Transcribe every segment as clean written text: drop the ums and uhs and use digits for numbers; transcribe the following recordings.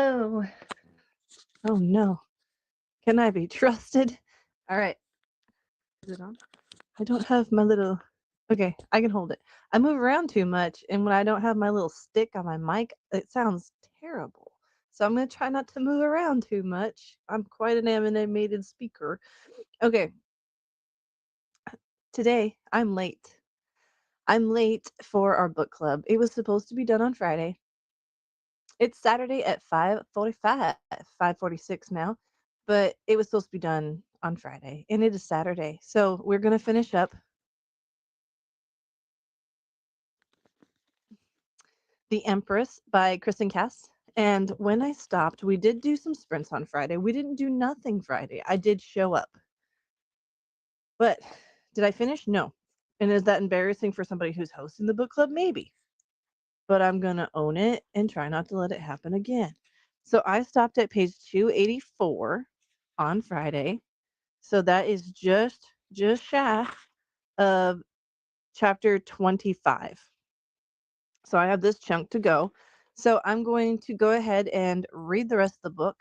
Hello. Oh no. Can I be trusted? All right. Is it on? I don't have my little. Okay, I can hold it. I move around too much, and when I don't have my little stick on my mic, it sounds terrible. So I'm going to try not to move around too much. I'm quite an animated speaker. Okay, today I'm late. I'm late for our book club. It was supposed to be done on Friday. It's Saturday at 5:45, 5:46 now, but it was supposed to be done on Friday, and it is Saturday. So we're gonna finish up The Empress by Kristin Cast. And when I stopped, we did do some sprints on Friday. We didn't do nothing Friday. I did show up. But did I finish? No. And is that embarrassing for somebody who's hosting the book club? Maybe. But I'm gonna own it and try not to let it happen again. So I stopped at page 284 on Friday. So that is just shy of chapter 25. So I have this chunk to go. So I'm going to go ahead and read the rest of the book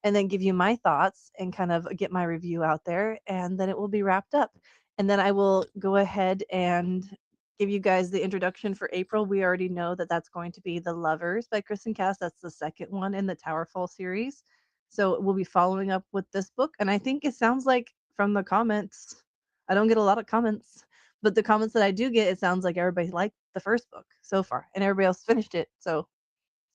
and then give you my thoughts and kind of get my review out there, and then it will be wrapped up. And then I will go ahead and give you guys the introduction for April. We already know that that's going to be The Lovers by Kristin Cast. That's the second one in the Towerfall series. So we'll be following up with this book. And I think it sounds like from the comments, I don't get a lot of comments, but the comments that I do get, it sounds like everybody liked the first book so far, and everybody else finished it. So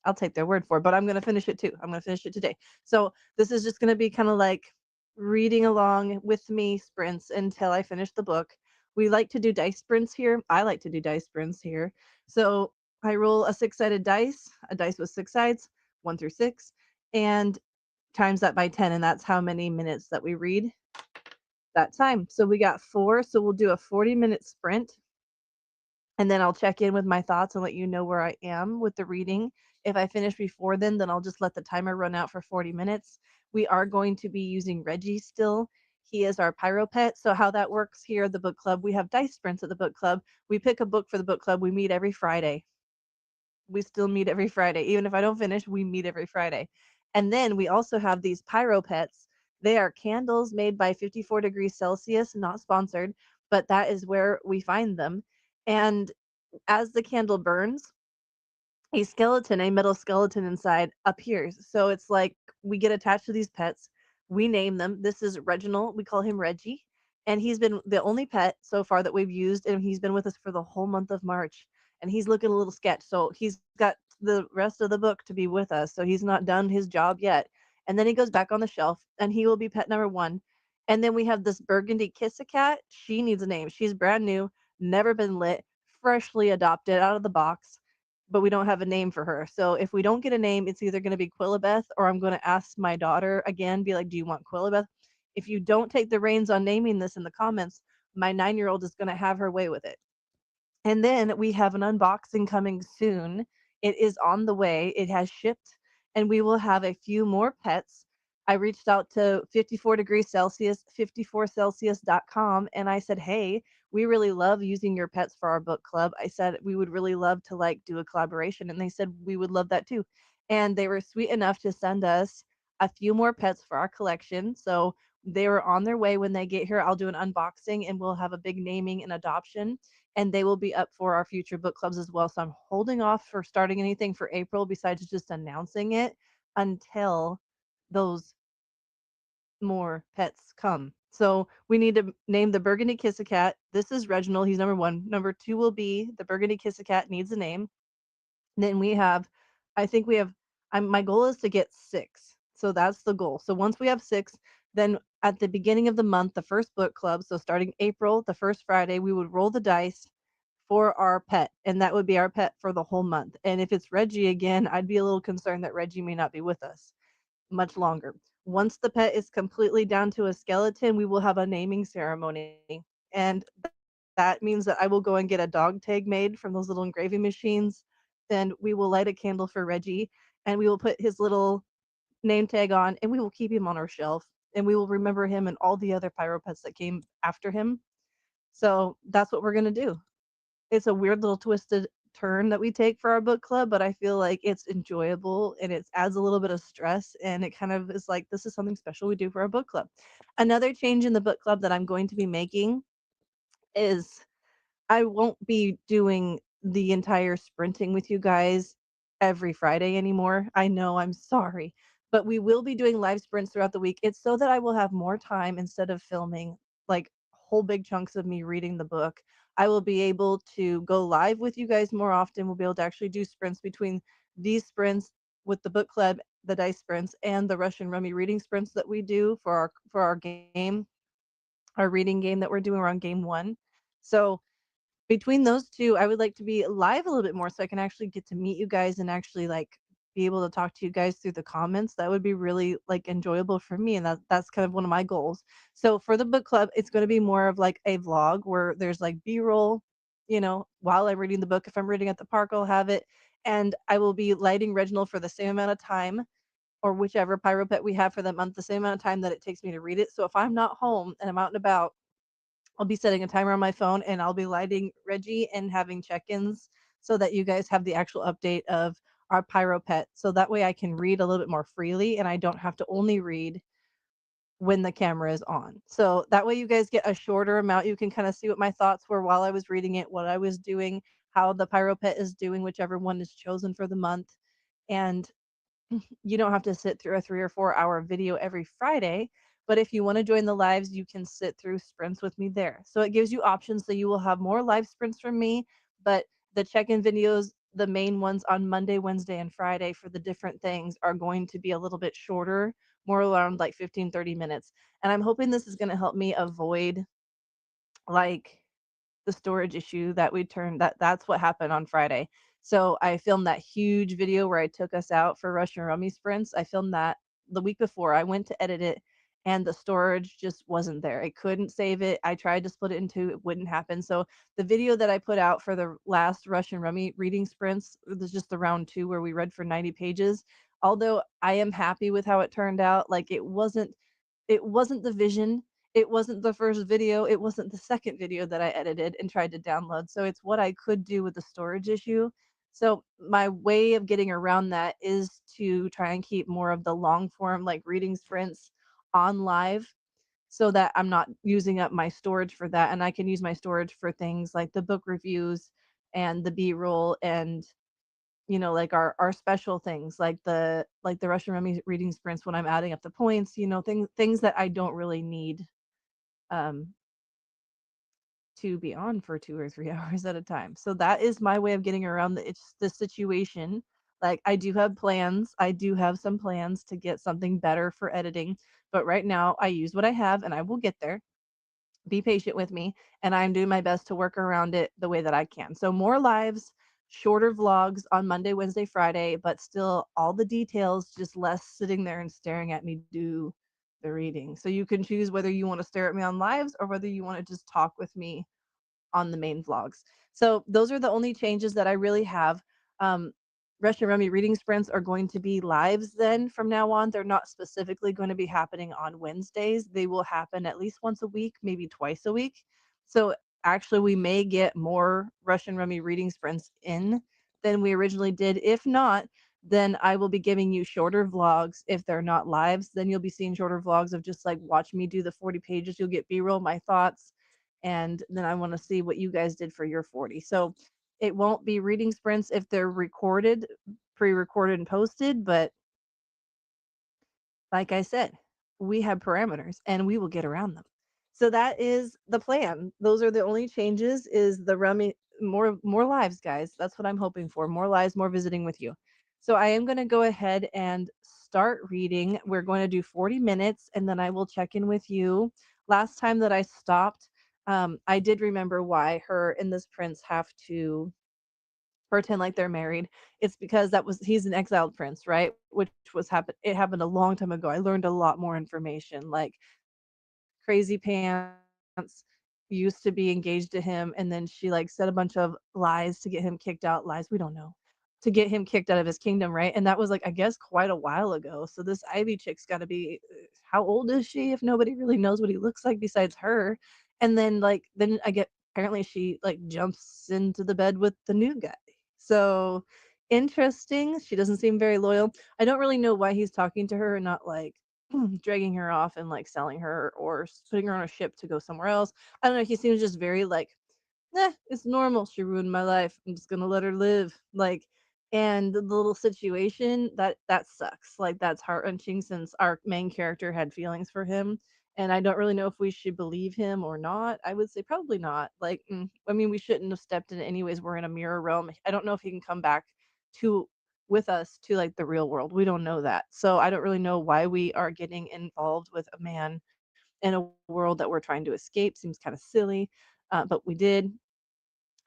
I'll take their word for it, but I'm going to finish it too. I'm going to finish it today. So this is just going to be kind of like reading along with me sprints until I finish the book. We like to do dice sprints here. I like to do dice sprints here. So I roll a 6-sided dice, a dice with 6 sides, 1 through 6, and times that by 10, and that's how many minutes that we read that time. So we got 4, so we'll do a 40-minute sprint, and then I'll check in with my thoughts and let you know where I am with the reading. If I finish before then I'll just let the timer run out for 40 minutes. We are going to be using Reggie still. He is our PyroPet. So how that works here at the book club, we have dice sprints at the book club. We pick a book for the book club. We meet every Friday. We still meet every Friday. Even if I don't finish, we meet every Friday. And then we also have these PyroPets. They are candles made by 54 degrees Celsius, not sponsored, but that is where we find them. And as the candle burns, a skeleton, a metal skeleton inside appears. So it's like we get attached to these pets. We name them. This is Reginald. We call him Reggie. And he's been the only pet so far that we've used, and he's been with us for the whole month of March. And he's looking a little sketch. So he's got the rest of the book to be with us. So he's not done his job yet. And then he goes back on the shelf, and he will be pet number 1. And then we have this burgundy Kiss-a-cat. She needs a name. She's brand new, never been lit, freshly adopted out of the box, but we don't have a name for her. So if we don't get a name, it's either going to be Quillabeth, or I'm going to ask my daughter again, be like, do you want Quillabeth? If you don't take the reins on naming this in the comments, my 9-year-old is going to have her way with it. And then we have an unboxing coming soon. It is on the way. It has shipped, and we will have a few more pets. I reached out to 54 degrees Celsius, 54celsius.com, and I said, hey, we really love using your pets for our book club. I said we would really love to like do a collaboration, and they said we would love that too. And they were sweet enough to send us a few more pets for our collection. So they were on their way. When they get here, I'll do an unboxing, and we'll have a big naming and adoption, and they will be up for our future book clubs as well. So I'm holding off for starting anything for April besides just announcing it until those more pets come. So we need to name the Burgundy Kiss-a-Cat. This is Reginald. He's number 1. Number 2 will be the Burgundy Kiss-a-Cat needs a name. Then we have, I think we have, my goal is to get 6. So that's the goal. So once we have 6, then at the beginning of the month, the first book club, so starting April, the first Friday, we would roll the dice for our pet, and that would be our pet for the whole month. And if it's Reggie again, I'd be a little concerned that Reggie may not be with us much longer. Once the pet is completely down to a skeleton, we will have a naming ceremony. And that means that I will go and get a dog tag made from those little engraving machines. Then we will light a candle for Reggie, and we will put his little name tag on, and we will keep him on our shelf, and we will remember him and all the other PyroPets that came after him. So that's what we're going to do. It's a weird little twisted turn that we take for our book club, but I feel like it's enjoyable and it adds a little bit of stress and it kind of is like this is something special we do for our book club. Another change in the book club that I'm going to be making is I won't be doing the entire sprinting with you guys every Friday anymore. I know, I'm sorry. But we will be doing live sprints throughout the week. It's so that I will have more time instead of filming like whole big chunks of me reading the book. I will be able to go live with you guys more often. We'll be able to actually do sprints between these sprints with the book club, the dice sprints, and the Russian Rummy reading sprints that we do for our game, our reading game that we're doing. We're on game 1. So between those 2, I would like to be live a little bit more so I can actually get to meet you guys and actually, like, be able to talk to you guys through the comments. That would be really, like, enjoyable for me, and that's kind of one of my goals. So for the book club, it's gonna be more of, like, a vlog where there's, like, B-roll, while I'm reading the book. If I'm reading at the park, I'll have it, and I will be lighting Reginald for the same amount of time or whichever PyroPet we have for the month, the same amount of time that it takes me to read it. So if I'm not home and I'm out and about, I'll be setting a timer on my phone and I'll be lighting Reggie and having check-ins so that you guys have the actual update of our Pyro Pet. So that way I can read a little bit more freely and I don't have to only read when the camera is on. So that way you guys get a shorter amount. You can kind of see what my thoughts were while I was reading it, what I was doing, how the Pyro Pet is doing, whichever one is chosen for the month. And you don't have to sit through a 3 or 4 hour video every Friday. But if you want to join the lives, you can sit through sprints with me there. So it gives you options. So you will have more live sprints from me, but the check in videos, the main ones on Monday, Wednesday, and Friday for the different things are going to be a little bit shorter, more around like 15, 30 minutes. And I'm hoping this is going to help me avoid like the storage issue that we turned that's what happened on Friday. So I filmed that huge video where I took us out for Russian Rummy sprints. I filmed that the week before. I went to edit it and the storage just wasn't there. I couldn't save it. I tried to split it in 2, it wouldn't happen. So the video that I put out for the last Russian Rummy reading sprints, it was just the round 2 where we read for 90 pages. Although I am happy with how it turned out, like it wasn't the vision. It wasn't the first video. It wasn't the second video that I edited and tried to download. So it's what I could do with the storage issue. So my way of getting around that is to try and keep more of the long form, like reading sprints on live so that I'm not using up my storage for that. And I can use my storage for things like the book reviews and the B-roll and like our special things like the Russian Rummy reading sprints when I'm adding up the points, things that I don't really need um to be on for 2 or 3 hours at a time. So that is my way of getting around the situation. Like I do have plans. I do have some plans to get something better for editing, but right now I use what I have and I will get there. Be patient with me, and I'm doing my best to work around it the way that I can. So more lives, shorter vlogs on Monday, Wednesday, Friday, but still all the details, just less sitting there and staring at me do the reading. So you can choose whether you want to stare at me on lives or whether you want to just talk with me on the main vlogs. So those are the only changes that I really have. Um, Russian Rummy reading sprints are going to be lives then from now on. They're not specifically going to be happening on Wednesdays. They will happen at least once a week, maybe twice a week. So actually, we may get more Russian Rummy reading sprints in than we originally did. If not, then I will be giving you shorter vlogs. If they're not lives, then you'll be seeing shorter vlogs of just like watch me do the 40 pages. You'll get B-roll, my thoughts, and then I want to see what you guys did for your 40. So it won't be reading sprints if they're recorded, pre-recorded and posted, but like I said, we have parameters and we will get around them. So that is the plan. Those are the only changes is the rummy more lives, guys. That's what I'm hoping for. More lives, more visiting with you. So I am going to go ahead and start reading. We're going to do 40 minutes and then I will check in with you. Last time that I stopped, I did remember why her and this prince have to pretend like they're married. It's because he's an exiled prince, right? Which it happened a long time ago. I learned a lot more information. Like Crazy Pants used to be engaged to him and then she like said a bunch of lies to get him kicked out. Lies, we don't know. To get him kicked out of his kingdom, right? And that was like I guess quite a while ago. So this Ivy chick's got to be how old is she if nobody really knows what he looks like besides her? And then I get apparently she like jumps into the bed with the new guy. So, interesting. She doesn't seem very loyal. I don't really know why he's talking to her and not, like, dragging her off and, like, selling her or putting her on a ship to go somewhere else. I don't know, he seems just very, like, it's normal. She ruined my life. I'm just gonna let her live." Like, and the little situation, that sucks. Like, that's heart-wrenching since our main character had feelings for him, and I don't really know if we should believe him or not. I would say probably not. Like, I mean, we shouldn't have stepped in it anyways. We're in a mirror realm. I don't know if he can come back to with us to, like, the real world. We don't know that. So, I don't really know why we are getting involved with a man in a world that we're trying to escape. Seems kinda silly, but we did,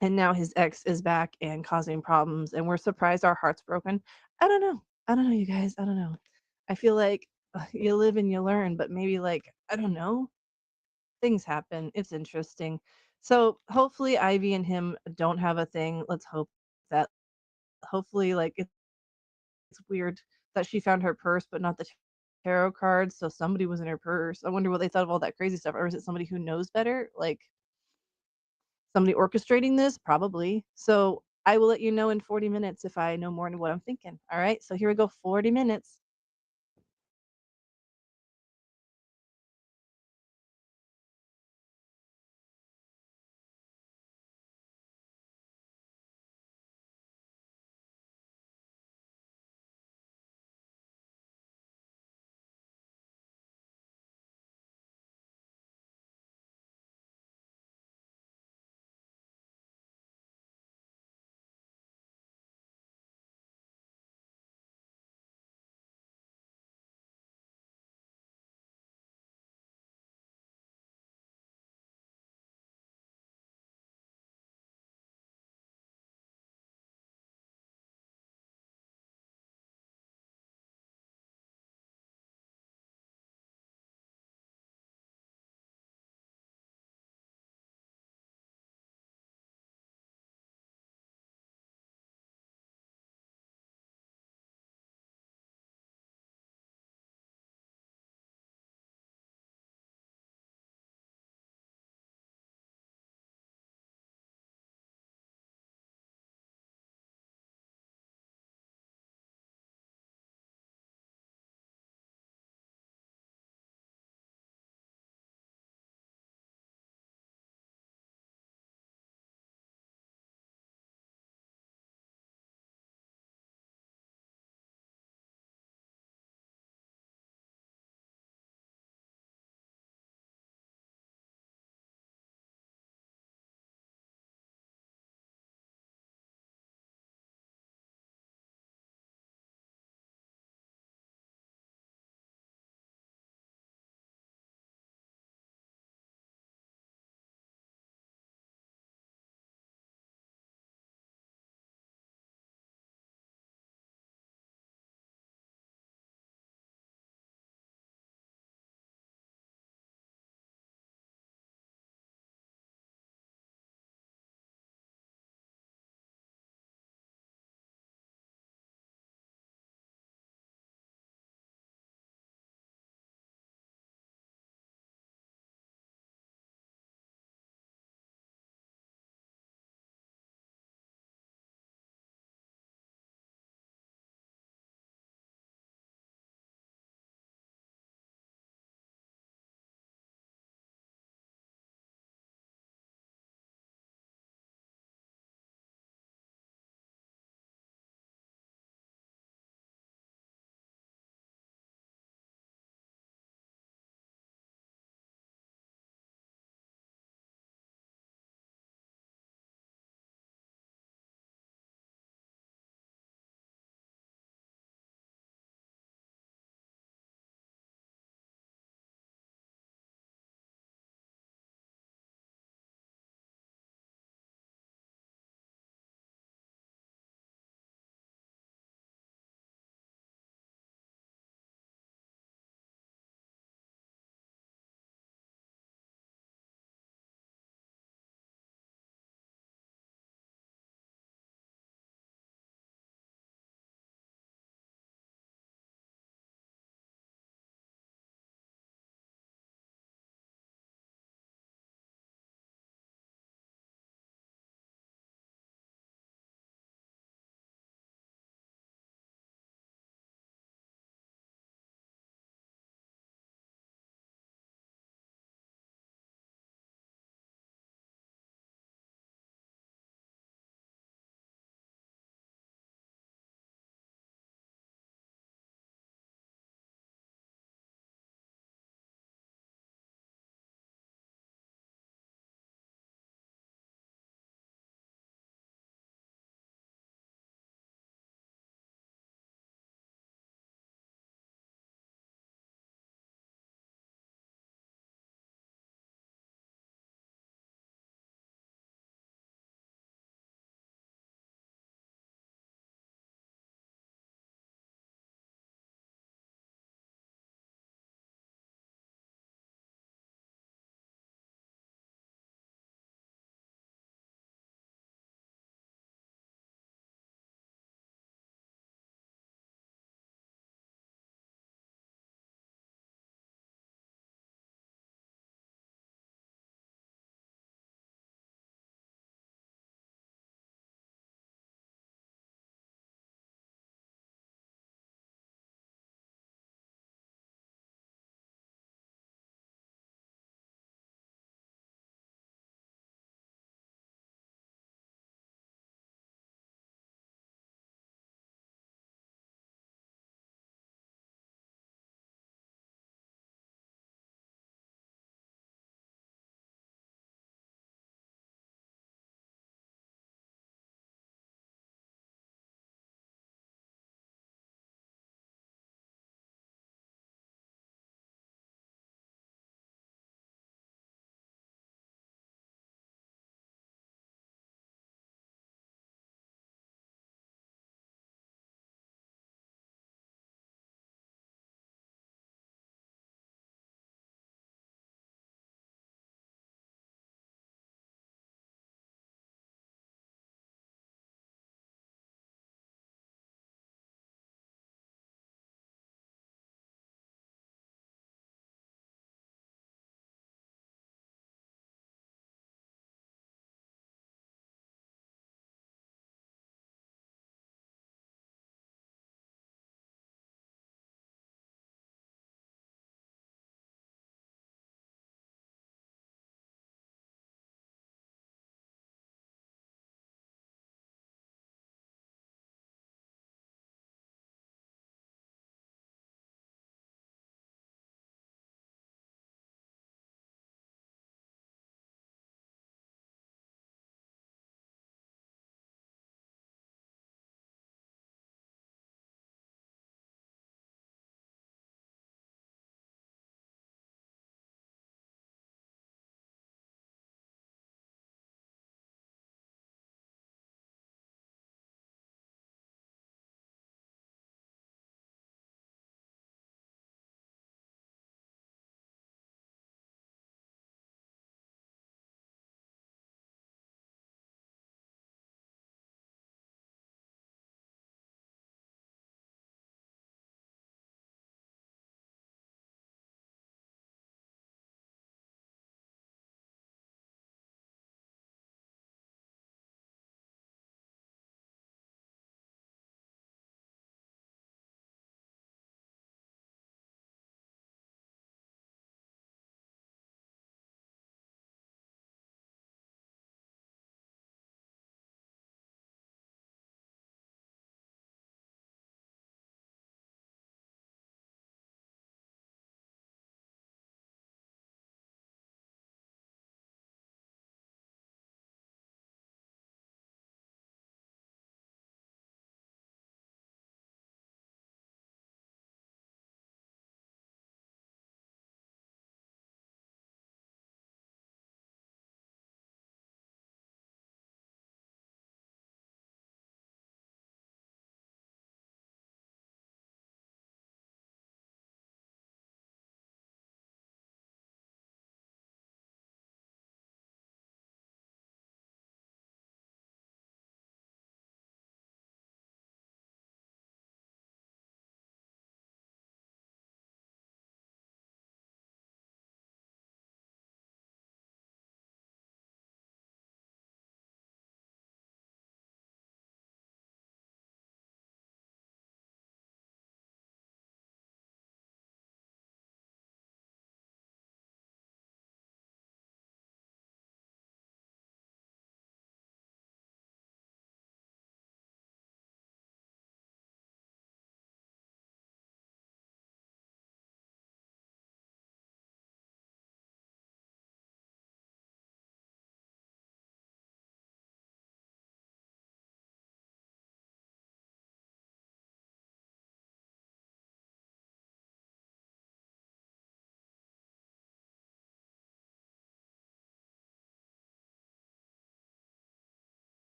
and now his ex is back and causing problems, and we're surprised our heart's broken. I don't know. I don't know, you guys. I don't know. I feel like you live and you learn, but maybe, like, I don't know, things happen. It's interesting. So hopefully Ivy and him don't have a thing. Let's hope that. Hopefully, like, it's weird that she found her purse but not the tarot cards. So somebody was in her purse. I wonder what they thought of all that crazy stuff, or is it somebody who knows better? Like, somebody orchestrating this? Probably. So I will let you know in 40 minutes if I know more than what I'm thinking. All right. So here we go, 40 minutes.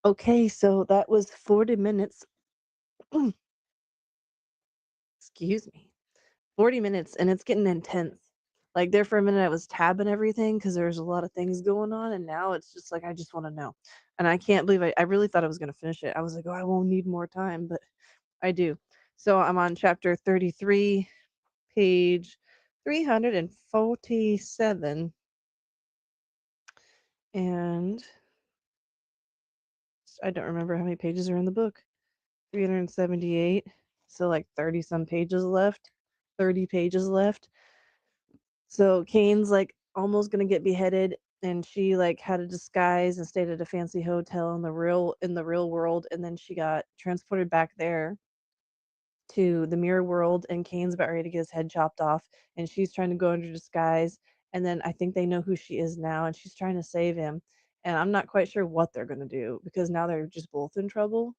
Okay, so that was 40 minutes. Excuse me. 40 minutes, and it's getting intense. Like, there for a minute, I was tabbing everything because there's a lot of things going on, and now it's just like, I just wanna know. And I can't believe I really thought I was gonna finish it. I was like, "Oh, I won't need more time," but I do. So I'm on chapter 33, page 347, and I don't remember how many pages are in the book. 378, so, like, 30 some pages left. 30 pages left. So Kane's like almost gonna get beheaded, and she like had a disguise and stayed at a fancy hotel in the real world, and then she got transported back there to the mirror world, and Kane's about ready to get his head chopped off, and she's trying to go under disguise, and then I think they know who she is now, and she's trying to save him, and I'm not quite sure what they're gonna do because now they're just both in trouble,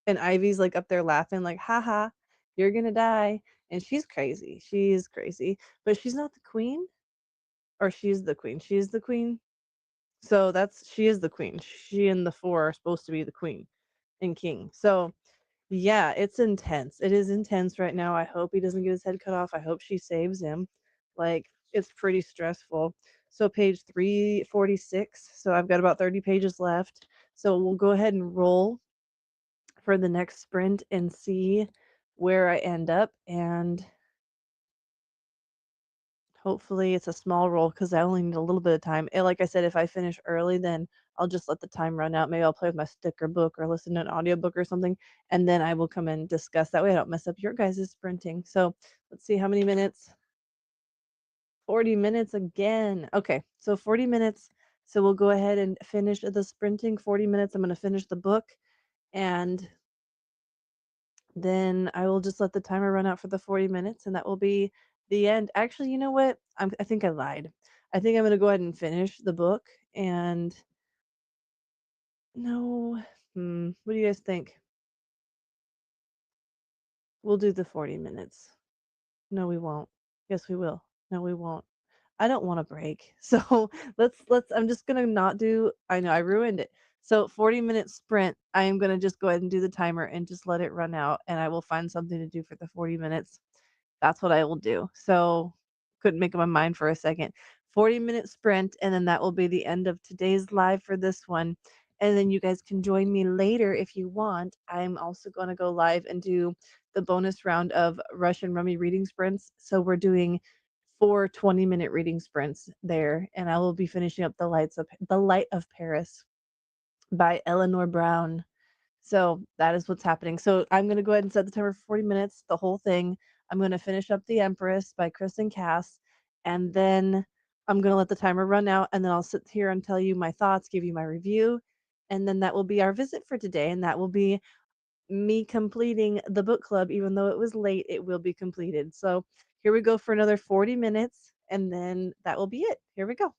and Ivy's like up there laughing like, "Ha, you're gonna die," and she's crazy. She is crazy, but she's not the queen. Or she's the queen. She is the queen? So that's she is the queen. She and the 4 are supposed to be the queen and king. So, yeah, it's intense. It is intense right now. I hope he doesn't get his head cut off. I hope she saves him. Like, it's pretty stressful. So page 346. So I've got about 30 pages left. So we'll go ahead and roll for the next sprint and see where I end up, and hopefully, it's a small roll because I only need a little bit of time. And like I said, if I finish early, then I'll just let the time run out. Maybe I'll play with my sticker book or listen to an audiobook or something, and then I will come and discuss. That way, I don't mess up your guys' sprinting. So let's see how many minutes. 40 minutes again. Okay, so 40 minutes. So we'll go ahead and finish the sprinting. 40 minutes. I'm going to finish the book, and then I will just let the timer run out for the 40 minutes, and that will be the end. Actually, you know what? I think I lied. I think I'm gonna go ahead and finish the book, and no, what do you guys think? We'll do the 40 minutes. No, we won't. Yes, we will. No, we won't. I don't want a break. So let's I'm just gonna not do I know I ruined it. So 40-minute sprint, I am gonna just go ahead and do the timer and just let it run out, and I will find something to do for the 40 minutes. That's what I will do. So, couldn't make up my mind for a second. 40-minute sprint, and then that will be the end of today's live for this one. And then you guys can join me later if you want. I'm also going to go live and do the bonus round of Russian Rummy reading sprints. So we're doing 4 20-minute reading sprints there, and I will be finishing up The Light of Paris by Eleanor Brown. So that is what's happening. So I'm gonna go ahead and set the timer for 40 minutes, the whole thing. I'm gonna finish up The Empress by Kristin Cast, and then I'm gonna let the timer run out, and then I'll sit here and tell you my thoughts, give you my review, and then that will be our visit for today, and that will be me completing the book club. Even though it was late, it will be completed. So here we go for another 40 minutes, and then that will be it. Here we go.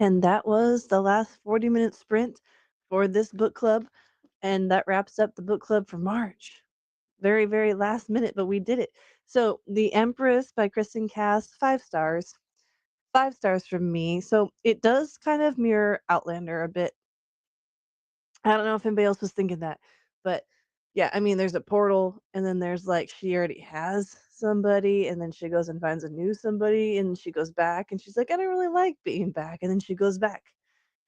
And that was the last 40-minute sprint for this book club, and that wraps up the book club for March. Very, very last minute, but we did it. So, The Empress by Kristin Cast, 5 stars. 5 stars from me. So, it does kind of mirror Outlander a bit. I don't know if anybody else was thinking that, but yeah, I mean, there's a portal, and then there's like she already has somebody, and then she goes and finds a new somebody, and she goes back, and she's like, I don't really like being back, and then she goes back,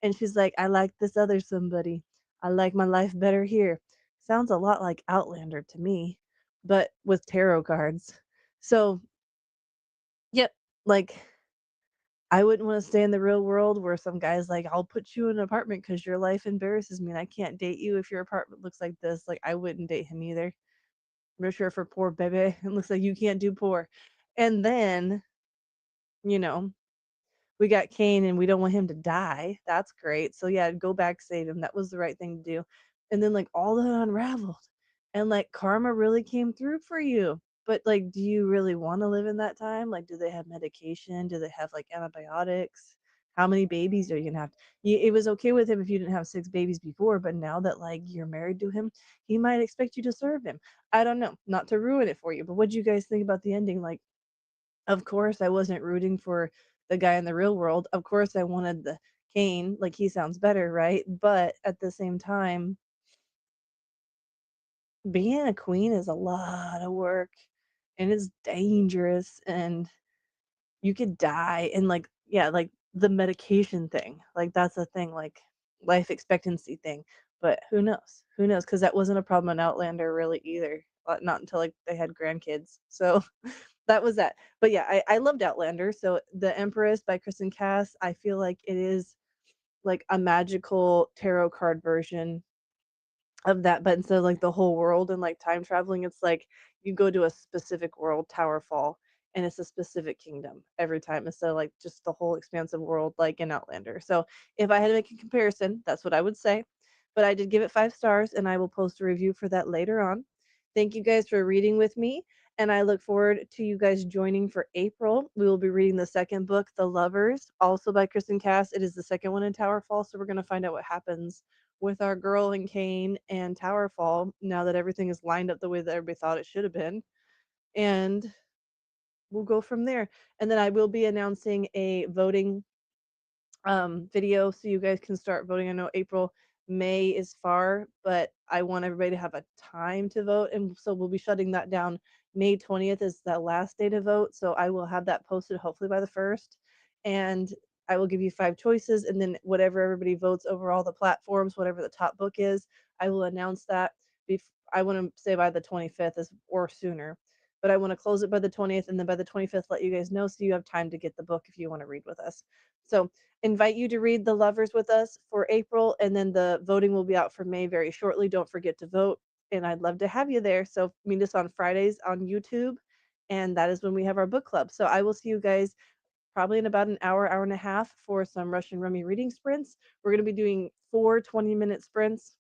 and she's like, I like this other somebody. I like my life better here. Sounds a lot like Outlander to me, but with tarot cards. So, yep, like I wouldn't wanna stay in the real world where some guy's like, "I'll put you in an apartment because your life embarrasses me, and I can't date you if your apartment looks like this." Like, I wouldn't date him either. No sure for poor baby. It looks like you can't do poor. And then, you know, we got Kane and we don't want him to die. That's great. So yeah, go back, save him. That was the right thing to do. And then like all that unraveled. And like karma really came through for you. But like, do you really want to live in that time? Like, do they have medication? Do they have like antibiotics? How many babies are you gonna have? It was okay with him if you didn't have 6 babies before, but now that like you're married to him, he might expect you to serve him. I don't know, not to ruin it for you, but what do you guys think about the ending? Like, of course, I wasn't rooting for the guy in the real world. Of course, I wanted the Kane, like, he sounds better, right? But at the same time, being a queen is a lot of work, and it's dangerous, and you could die, and, like yeah, like, the medication thing, like, that's a thing, like, life expectancy thing, but who knows? Who knows? Because that wasn't a problem in Outlander really either, not until, like, they had grandkids, so that was that. But yeah, I loved Outlander. So The Empress by Kristen Cass, I feel like it is like a magical tarot card version of that, but instead of like the whole world and like time traveling, it's like you go to a specific world, Towerfall, and it's a specific kingdom every time instead of like just the whole expansive world like in Outlander. So if I had to make a comparison, that's what I would say. But I did give it 5 stars and I will post a review for that later on. Thank you guys for reading with me. And I look forward to you guys joining for April. We will be reading the second book, The Lovers, also by Kristen Cass. It is the second one in Towerfall, so we're going to find out what happens with our girl and Kane and Towerfall now that everything is lined up the way that everybody thought it should have been. And we'll go from there. And then I will be announcing a voting video so you guys can start voting. I know May is far, but I want everybody to have a time to vote. And so we'll be shutting that down. May 20th is the last day to vote. So I will have that posted hopefully by the 1st. And I will give you 5 choices. And then whatever everybody votes over all the platforms, whatever the top book is, I will announce that. I want to say by the 25th or sooner. But I want to close it by the 20th and then by the 25th let you guys know so you have time to get the book if you want to read with us. So invite you to read The Lovers with us for April, and then the voting will be out for May very shortly. Don't forget to vote, and I'd love to have you there. So meet us on Fridays on YouTube, and that is when we have our book club. So I will see you guys probably in about an hour, hour and a half for some Russian Rummy reading sprints. We're going to be doing 4 20-minute sprints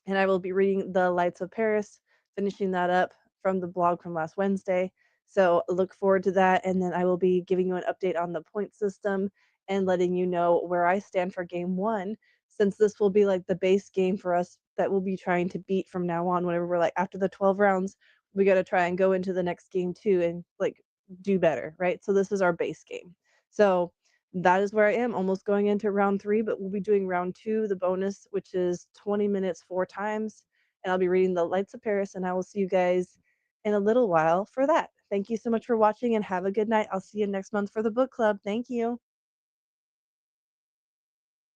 and I will be reading The Lights of Paris, finishing that up from the blog from last Wednesday. So look forward to that. And then I will be giving you an update on the point system and letting you know where I stand for game one, since this will be like the base game for us that we'll be trying to beat from now on. Whenever we're like after the 12 rounds, we got to try and go into the next game too and like do better, right? So this is our base game. So that is where I am, almost going into round 3, but we'll be doing round 2, the bonus, which is 20 minutes 4 times, and I'll be reading The Lights of Paris, and I will see you guys in a little while for that. Thank you so much for watching, and have a good night. I'll see you next month for the book club. Thank you.